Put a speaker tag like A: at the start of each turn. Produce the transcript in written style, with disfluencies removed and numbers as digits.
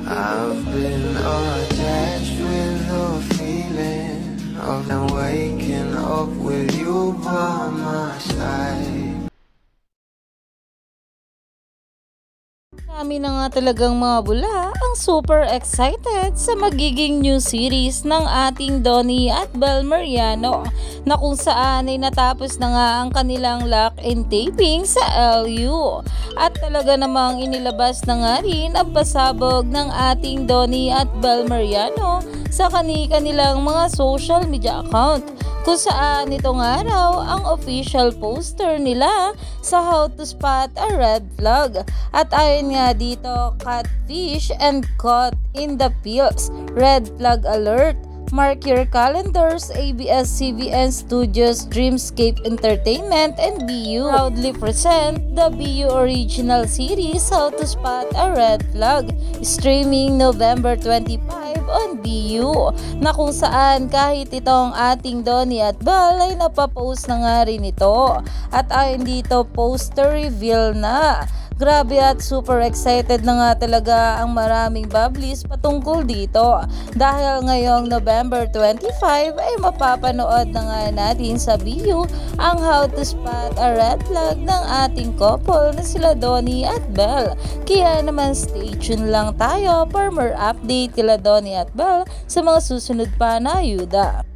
A: I've been attached with the feeling of them waking up with you by my side.
B: Kami na nga talagang mga bula ang super excited sa magiging new series ng ating Donnie at Bel Mariano na kung saan ay natapos na nga ang kanilang lock-in taping sa LU. At talaga namang inilabas na nga rin ang pasabog ng ating Donnie at Bel Mariano sa kanilang mga social media account, kung saan itong araw ang official poster nila sa How to Spot a Red Flag. At ayon nga dito, catfish and caught in the pills, red flag alert. Mark your calendars. ABS-CBN Studios, Dreamscape Entertainment and BU proudly present the BU original series How to Spot a Red Flag, streaming November 25 on BU, na kung saan kahit itong ating Donnie at Bel ay napapost na nga rin ito. At ayon dito, poster reveal na. Grabe at super excited na nga talaga ang maraming bubblies patungkol dito dahil ngayong November 25 ay mapapanood na nga natin sa BU ang How to Spot a Red Flag ng ating couple na sila Donnie at Bel. Kaya naman stay tuned lang tayo for more update kila Donnie at Bel sa mga susunod pa na ayuda.